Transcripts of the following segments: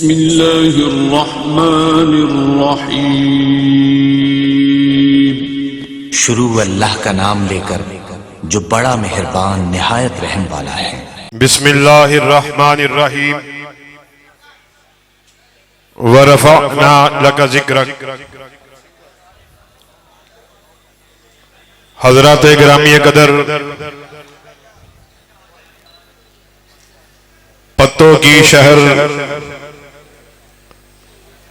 بسم اللہ الرحمن الرحیم۔ شروع اللہ کا نام لے کر جو بڑا مہربان نہایت رحم والا ہے۔ بسم اللہ الرحمن الرحیم۔ ورفعنا لک ذکرک۔ حضرات گرامی قدر، پتوں کی شہر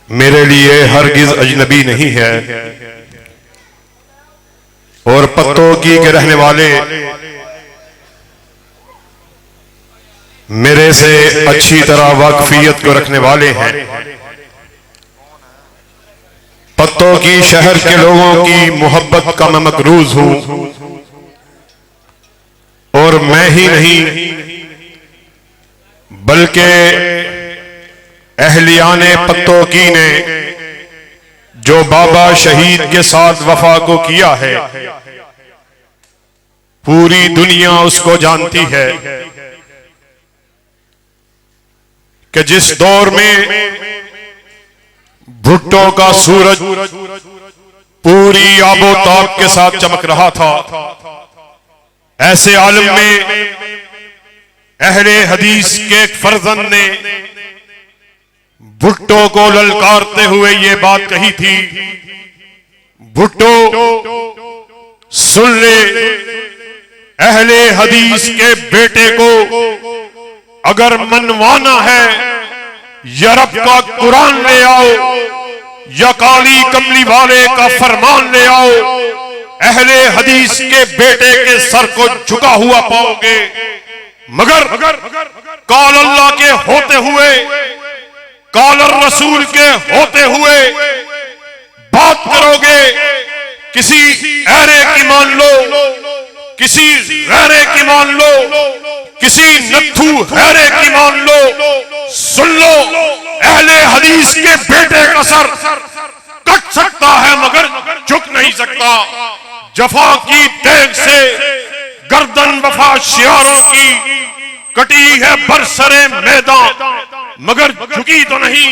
میرے لیے ہرگز اجنبی نہیں ہے، اور پتوں کی کے رہنے والے میرے سے اچھی طرح واقفیت کو رکھنے والے ہیں۔ پتوں کی شہر کے لوگوں کی محبت کا میں مقروض ہوں، اور میں ہی نہیں بلکہ اہلیان پتوں کی نے جو بابا شہید کے ساتھ وفا کو کیا ہے، پوری دنیا اس کو جانتی ہے کہ جس دور میں بھٹو کا سورج پوری آب و تاب کے ساتھ چمک رہا تھا، ایسے عالم میں اہل حدیث کے ایک فرزند نے بھٹو کو للکارتے ہوئے یہ بات کہی تھی، بھٹو سن لے، اہل حدیث کے بیٹے کو اگر منوانا ہے یا رب کا قرآن لے آؤ یا کالی کملی والے کا فرمان لے آؤ، اہل حدیث کے بیٹے کے سر کو جھکا ہوا پاؤ گے، مگر قال اللہ کے ہوتے ہوئے، قال الرسول کے ہوتے ہوئے بات کرو گے، کسی ایرے کی مان لو، کسی غیرے کی مان لو، کسی نتھو ہیرے کی مان لو، سن لو، اہل حدیث کے بیٹے کا سر کٹ سکتا ہے مگر جھک نہیں سکتا۔ جفا کی دیگ سے گردن وفا شیاروں کی کٹی ہے برسرے میدان مگر جھکی تو نہیں۔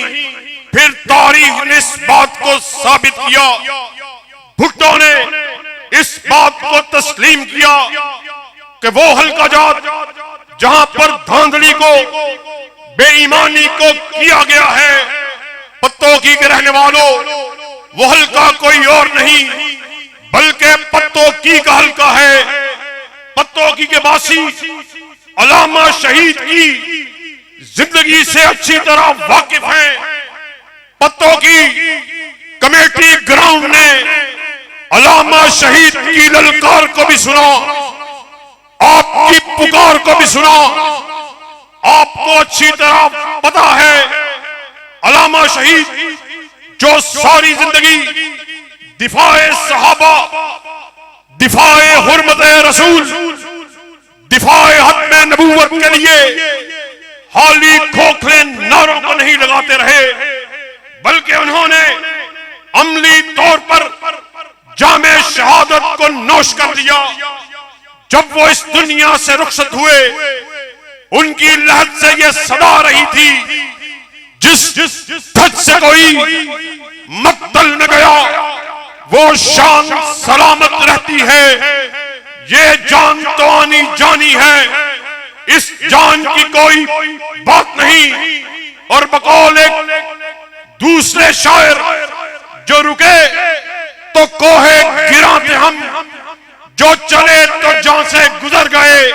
پھر تاریخ نے اس بات کو ثابت کیا، بھٹو نے اس بات کو تسلیم کیا کہ وہ حلقہ جات جہاں پر دھاندلی کو، بے ایمانی کو کیا گیا ہے، پتوں کی کے رہنے والوں، وہ حلقہ کوئی اور نہیں بلکہ پتوں کی کا حلقہ ہے۔ پتوں کی کے باسی علامہ شہید کی زندگی سے اچھی طرح واقف ہیں۔ پتوں کی کمیٹی گراؤنڈ نے علامہ شہید کی للکار کو بھی سنا، آپ کی پکار کو بھی سنا۔ آپ کو اچھی طرح پتا ہے علامہ شہید جو ساری زندگی دفاع صحابہ، دفاع حرمت رسول، دفاع حتم نبوت کے لیے حالی کھوکھلے نعروں کو نہیں لگاتے رہے، بلکہ انہوں نے عملی طور پر جام شہادت کو نوش کر دیا۔ جب وہ اس دنیا سے رخصت ہوئے، ان کی لہد سے یہ صدا رہی تھی، جس دھج سے کوئی مقتل نہ گیا وہ شان سلامت رہتی ہے۔ یہ جان تو آنی جانی ہے، اس جان کی کوئی بات نہیں۔ اور بقول ایک دوسرے شاعر جو رکے تو کوہ گراں تھے ہم، جو چلے تو جان سے گزر گئے،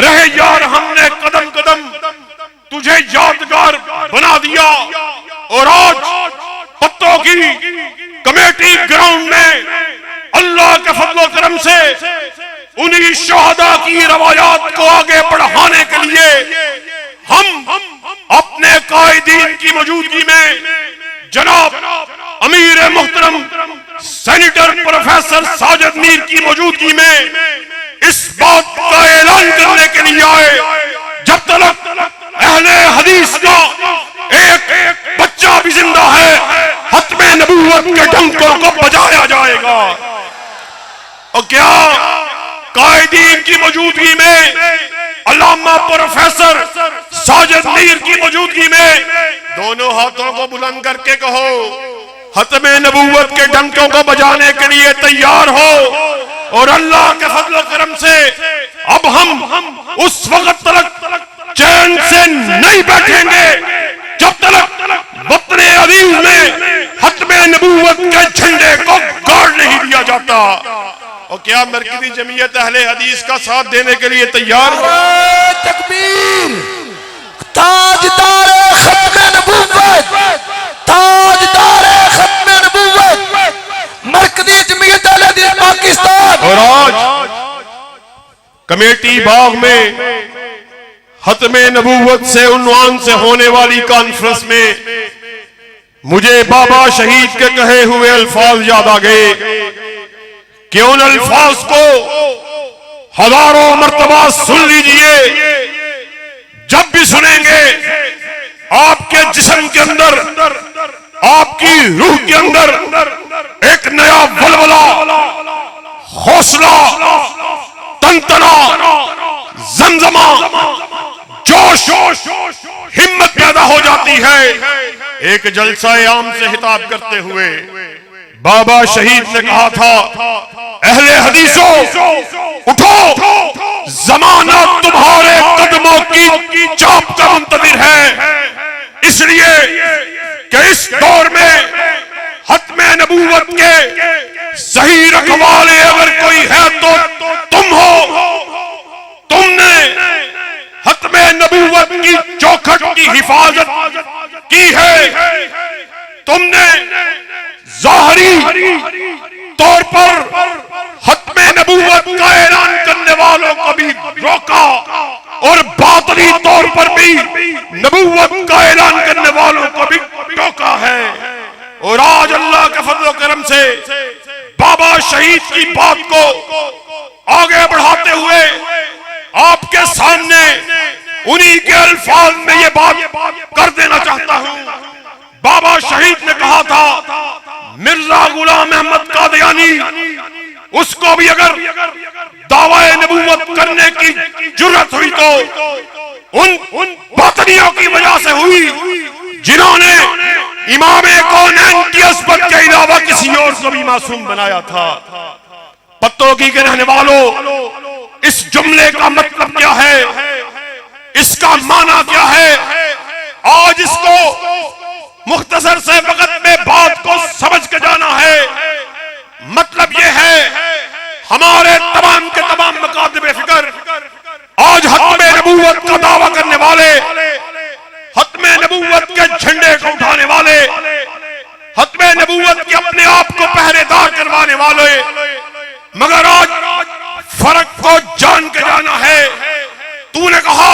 رہے یار ہم نے قدم قدم تجھے یادگار بنا دیا۔ اور آج پتوں کی کمیٹی گراؤنڈ میں اللہ کے فضل و کرم سے انہی شہداء کی روایات کو آگے بڑھانے کے لیے ہم اپنے قائدین کی موجودگی میں جناب امیر محترم سینیٹر پروفیسر ساجد میر کی موجودگی میں اس بات کا اعلان کرنے کے لیے آئے، جب تک اہل حدیث کا ایک بچہ بھی زندہ ہے ختم نبوت کے ڈنکوں کو بجایا جائے گا۔ اور کیا قائدین کی موجودگی میں علامہ پروفیسر ساجد میر کی موجودگی میں دونوں ہاتھوں کو بلند کر کے کہو ختم نبوت کے ڈنکوں کو بجانے کے لیے تیار ہو. اور اللہ کے فضل و کرم سے اب ہم اس وقت تک چین سے نہیں بیٹھیں گے جب تک وطن عزیز میں ختم نبوت کے جھنڈے کو گاڑ نہیں دیا جاتا. اور کیا مرکزی جمعیت اہل حدیث کا ساتھ دینے کے لیے تیار ہو؟ تکبیر. تاجدار ختم نبوت، تاجدار ختم نبوت مرکزی جمعیت اہل حدیث پاکستان. اور آج کمیٹی باغ میں ختم نبوت سے عنوان سے ہونے والی کانفرنس میں مجھے بابا شہید کے کہے ہوئے الفاظ یاد آ گئے کہ ان الفاظ کو ہزاروں مرتبہ سن لیجئے. جب بھی سنیں گے آپ کے جسم کے اندر، آپ کی روح کے اندر ایک نیا ولولہ، حوصلہ، تنتنا، زمزمہ، جوش، ہمت پیدا ہو جاتی ہے. ایک جلسہ عام سے خطاب کرتے ہوئے بابا شہید نے کہا تھا اہل حدیثوں اٹھو، زمانہ تمہارے قدموں کی چاپ کا منتظر ہے. اس لیے کہ اس دور میں ختم نبوت کے صحیح رکھوالے اگر کوئی ہے تو تم ہو. تم نے ختم نبوت کی چوکھٹ کی حفاظت کی ہے. تم نے ظاہری طور پر ختم نبوت کا اعلان کرنے والوں کو بھی روکا اور باطنی طور پر بھی نبوت کا اعلان کرنے والوں کو بھی روکا ہے. اور آج اللہ کے فضل و کرم سے بابا شہید کی بات کو آگے بڑھاتے ہوئے آپ کے سامنے انہی کے الفاظ میں یہ بات کر دینا چاہتا ہوں. بابا شہید نے کہا تھا مرزا غلام احمد قادیانی، اس کو بھی اگر دعوی نبوت کرنے کی جرت ہوئی تو ان باطنیوں کی وجہ سے ہوئی جنہوں نے امام کونین کی عصمت کے علاوہ کسی اور کو بھی معصوم بنایا تھا. پتوکی کے رہنے والوں، اس جملے کا مطلب کیا ہے؟ اس کا معنی کیا ہے؟ آج اس کو مختصر سے وقت میں بات کو سمجھ کے جانا ہے. مطلب یہ ہے ہمارے تمام کے تمام مکاتب فکر آج ختم نبوت کا دعویٰ کرنے والے، ختم نبوت کے جھنڈے کو اٹھانے والے، ختم نبوت کے اپنے آپ کو پہرے دار کروانے والے، مگر آج فرق کو جان کے جانا ہے. تو نے کہا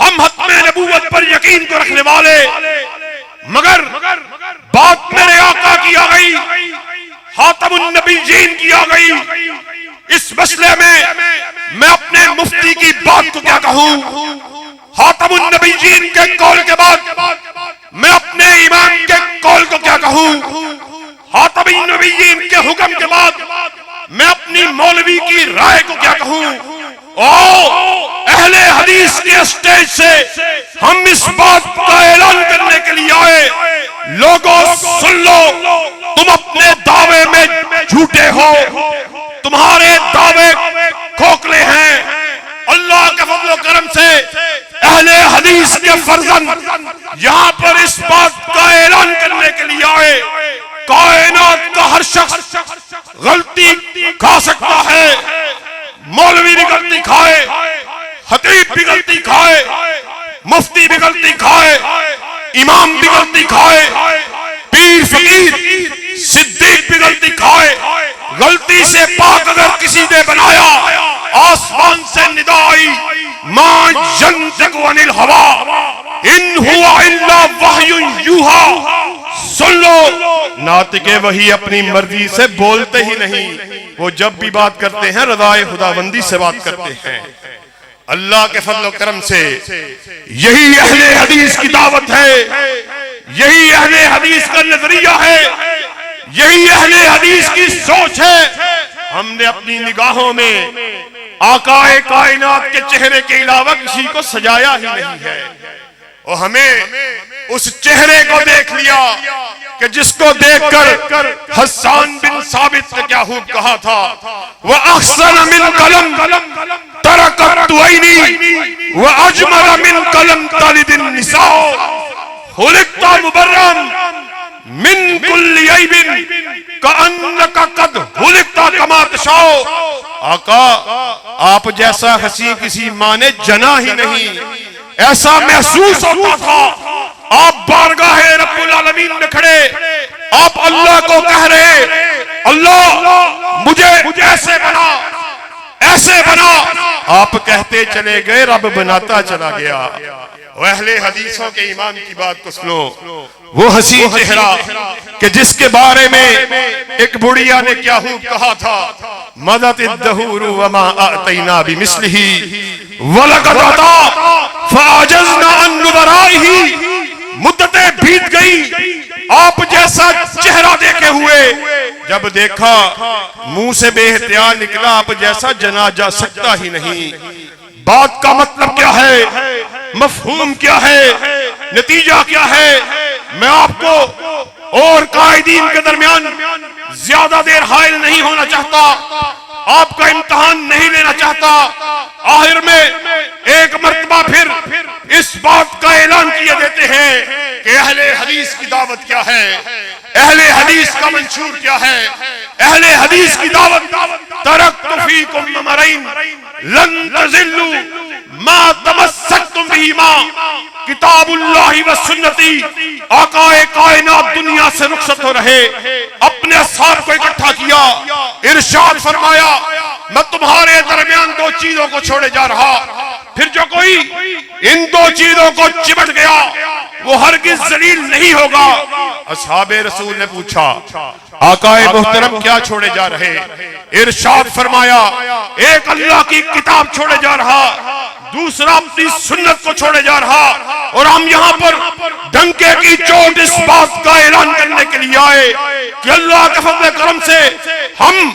ہم ختم نبوت پر یقین کو رکھنے والے، مگر بات میرے آقا کی آ گئی، خاتم النبیین کی آ گئی. اس مسئلے میں اپنے مفتی کی بات کو کیا کہوں؟ خاتم النبیین کے قول کے بعد میں اپنے امام کے قول کو کیا کہوں؟ خاتم النبیین کے حکم کے بعد میں اپنی مولوی کی رائے کو کیا کہوں؟ اہل حدیث کے اسٹیج سے ہم اس بات کا اعلان کرنے کے لیے آئے، لوگوں سن لو، تم اپنے دعوے میں جھوٹے ہو، تمہارے دعوے کھوکھلے ہیں. اللہ کے فضل و کرم سے اہل حدیث کے فرزند یہاں پر اس بات کا اعلان کرنے کے لیے آئے. کائنات کا ہر شخص غلطی کھا سکتا ہے، مولوی بھی غلطی کھائے، خطیب بھی غلطی کھائے، مفتی بھی غلطی کھائے، امام بھی غلطی کھائے، پیر فقیر صدیق بھی غلطی کھائے. غلطی سے پاک اگر کسی نے بنایا، آسمان سے ندا آئی ما ینطق عن الہوی ان ہوا الا وحی یوحی. سن لو، ناطق وحی اپنی مرضی سے بولتے ہی نہیں، وہ جب بھی بات کرتے ہیں رضائے خداوندی سے بات کرتے ہیں. اللہ کے فضل و کرم سے یہی اہل حدیث کی دعوت ہے، یہی اہل حدیث کا نظریہ ہے، یہی اہل حدیث کی سوچ ہے. ہم نے اپنی نگاہوں میں آقا کائنات کے چہرے کے علاوہ کسی کو سجایا ہی نہیں ہے. اور ہمیں اس چہرے کو دیکھ لیا کہ جس کو دیکھ کر حسان بن ثابت نے کیا خوب کہا تھا، وَأَحْسَنَ مِنْ قَلَمْ تَرَكَتْ عَيْنِي وَأَجْمَلَ مِنْ قَلَمْ تَلِدِ النِّسَاءُ خُلِقْتَ مُبَرًّا مِنْ كُلِّ عَيْبٍ كَأَنَّكَ قَدْ خُلِقْتَ كَمَا تَشَاءُ۔ آقا آپ جیسا حسین کسی ماں نے جنا ہی نہیں، ایسا محسوس ہوتا تھا آپ بارگاہ رب العالمین میں کھڑے، آپ اللہ کو کہہ رہے اللہ مجھے ایسے بنا ایسے بنا، آپ کہتے چلے گئے رب بناتا چلا گیا۔ وہ اہل حدیثوں کے ایمان کی بات کو سنو، وہ حسین چہرہ کہ جس کے بارے میں ایک بڑھیا نے کیا خوب کہا تھا، مدت الدہور وما اعطینا بمثلہ وَلَقَدْ عَطَا فَعَجَزْنَا عَنْ نُظَرَائِهِ۔ مدتیں بیت گئی، آپ جیسا چہرہ دیکھے ہوئے، جب دیکھا منہ سے بے احتیاط نکلا آپ جیسا جنا جا سکتا ہی نہیں۔ بات کا مطلب کیا ہے، مفہوم کیا ہے، نتیجہ کیا ہے، میں آپ کو اور قائدین کے درمیان زیادہ دیر حائل نہیں ہونا چاہتا، آپ کا امتحان نہیں لینا چاہتا۔ آخر میں ایک مرتبہ پھر اس بات کا اعلان کیا دیتے ہیں کہ اہل حدیث کی دعوت کیا ہے، اہل حدیث کا منشور کیا ہے۔ اہل حدیث کی دعوت، ترکت فیکم امرین لن تضلوا ما تمسکتم بہما، کتاب اللہ و سنتی۔ آقا کائنات دنیا سے رخصت ہو رہے، اپنے اصحاب کو اکٹھا کیا، ارشاد فرمایا میں تمہارے درمیان دو چیزوں کو چھوڑے جا رہا، پھر جو کوئی ان دو چیزوں کو چمٹ گیا وہ ہرگز ذلیل نہیں ہوگا۔ اصحاب رسول نے پوچھا آقا محترم کیا چھوڑے جا رہے؟ ارشاد فرمایا ایک اللہ کی کتاب چھوڑے جا رہا، دوسرا اپنی سنت کو چھوڑے جا رہا، اور ہم یہاں پر ڈنکے کی چوٹ اس بات کا اعلان کرنے کے لیے آئے کہ اللہ کے فضل کرم سے ہم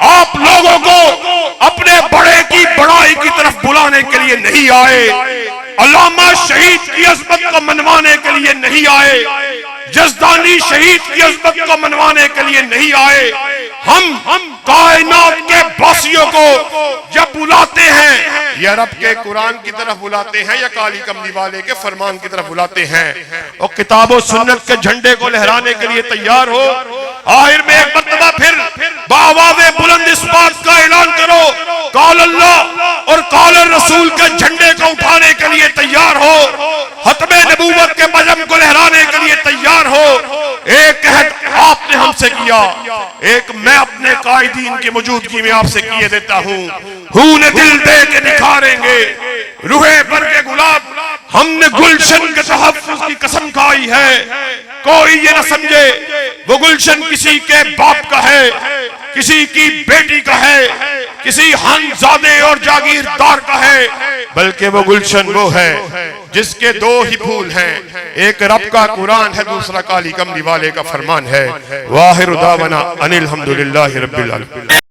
آپ لوگوں کو اپنے بڑے کی بڑائی کی طرف بلانے کے لیے نہیں آئے، علامہ شہید کی عظمت کو منوانے کے لیے نہیں آئے، جزدانی شہید کی عظمت کو منوانے کے لیے نہیں آئے۔ ہم کائنات کے باسیوں کو جب بلاتے ہیں یا رب کے قرآن کی طرف بلاتے ہیں یا کالی کملی والے کے فرمان کی طرف بلاتے ہیں، اور کتاب و سنت کے جھنڈے کو لہرانے کے لیے تیار ہو، آخر میں ایک مرتبہ پھر بآواز بلند اس بات کا اعلان کرو قال اللہ اور قال الرسول کے جھنڈے کو اٹھانے کے لیے تیار ہو، ختم نبوت کے بجم کو لہرانے کے لیے تیار ہو۔ ایک عہد آپ نے ہم سے کیا، ایک میں اپنے قائدین کی موجودگی میں آپ سے کیے دیتا ہوں، خون دل دے کے نکھاریں گے روحے پر کے گلاب، ہم نے گلشن کے تحفظ کی قسم کھائی ہے۔ کوئی یہ نہ سمجھے وہ گلشن کسی کے باپ کا ہے، کسی کی بیٹی کا ہے، کسی خانزادے اور جاگیردار کا ہے، بلکہ وہ گلشن وہ ہے جس کے دو ہی پھول ہیں، ایک رب کا قرآن ہے، دوسرا کالی کملی والے کا فرمان ہے۔ واخر دعوانا ان الحمدللہ رب العالمین۔